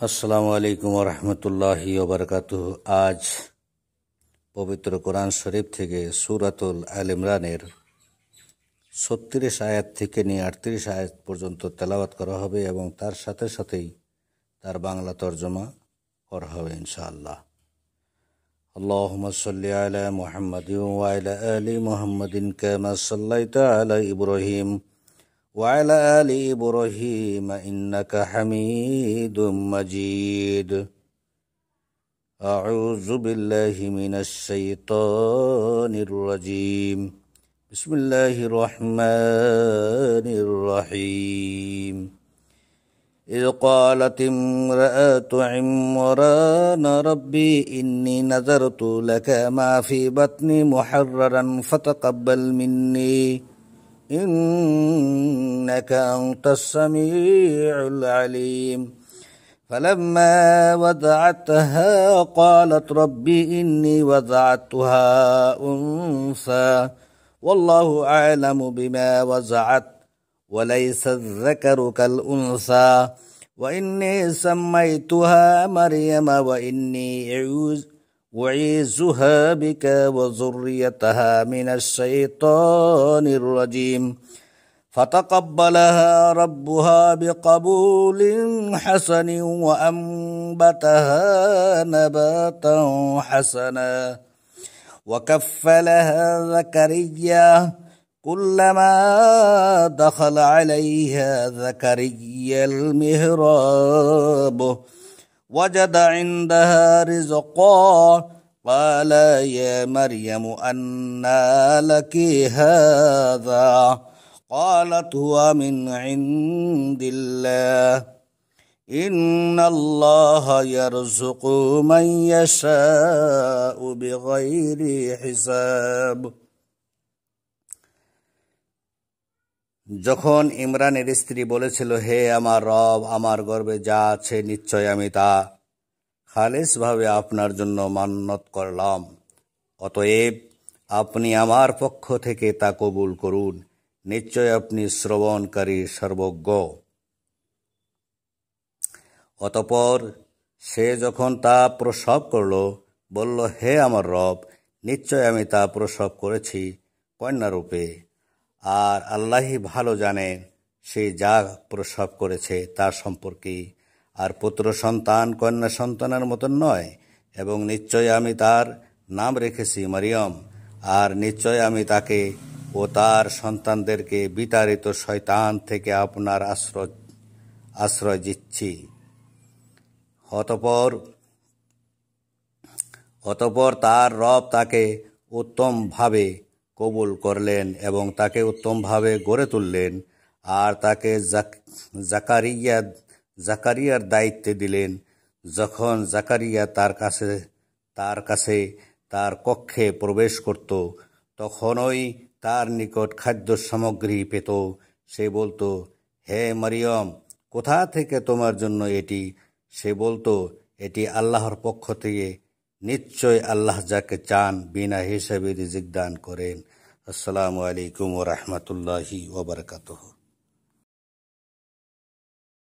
আসসালামু আলাইকুম ওয়া রাহমাতুল্লাহি ওয়া বারাকাতুহু। আজ পবিত্র কোরআন শরীফ থেকে সূরাতুল আল ইমরানের ৩৬ আয়াত থেকে নিয়ে ৩৮ আয়াত পর্যন্ত তেলাওয়াত করা হবে এবং তার সাথে সাথেই তার বাংলা তরজমা করা হবে ইনশাআল্লাহ। আল্লাহুম্মা সাল্লি আলা মুহাম্মাদিন ওয়া আলা আলি মুহাম্মাদিন কামা সাল্লাইতা আলা ইব্রাহিম وعلى آل إبراهيم إنك حميد مجيد. أعوذ بالله من الشيطان الرجيم. بسم الله الرحمن الرحيم. إذ قالت امرأة عمران ربي إني نذرت لك ما في بطني محررا فتقبل مني إنك أنت السميع العليم. فلما وضعتها قالت ربي إني وضعتها أنثى والله أعلم بما وضعت وليس الذكر كالأنثى وإني سميتها مريم وإني أعيذها بك وذريتها من الشيطان الرجيم. فتقبلها ربها بقبول حسن وأنبتها نباتا حسنا وكفلها زكريا كلما دخل عليها زكريا المهراب وجد عندها رزقا قال يا مريم أنى لك هذا قالت هو من عند الله إن الله يرزق من يشاء بغير حساب. যখন ইমরানের স্ত্রী বলেছিল, হে আমার রব, আমার গর্ভে যা আছে নিশ্চয় আমি তা খালেসভাবে আপনার জন্য মান্নত করলাম, অতএব আপনি আমার পক্ষ থেকে তা কবুল করুন, নিশ্চয় আপনি শ্রবণকারী সর্বজ্ঞ। অতঃপর সে যখন তা প্রসব করল বলল, হে আমার রব, নিশ্চয় আমি তা প্রসব করেছি কন্যারূপে, আর আল্লাহই ভালো জানেন সে যা প্রসব করেছে তা সম্পর্কে, আর পুত্র সন্তান কন্যা সন্তানের মতন নয়, এবং নিশ্চয় আমি তার নাম রেখেছি মারিয়ম, আর নিশ্চয় আমি তাকে ও তার সন্তানদেরকে বিতাড়িত শয়তান থেকে আপনার আশ্রয় দিচ্ছি। অতঃপর তার রব তাকে উত্তমভাবে কবুল করলেন এবং তাকে উত্তমভাবে গড়ে তুললেন, আর তাকে জাকারিয়ার দায়িত্বে দিলেন। যখন জাকারিয়া তার কাছে তার কক্ষে প্রবেশ করত, তখনই তার নিকট খাদ্য সামগ্রী পেত। সে বলতো, হে মারিয়ম, কোথা থেকে তোমার জন্য এটি? সে বলতো, এটি আল্লাহর পক্ষ থেকে, নিশ্চয় আল্লাহ যাকে চান বিনা হিসাবে রিজিক দান করেন। আসসালামু আলাইকুম ওয়া রাহমাতুল্লাহি ওয়া বারাকাতুহু।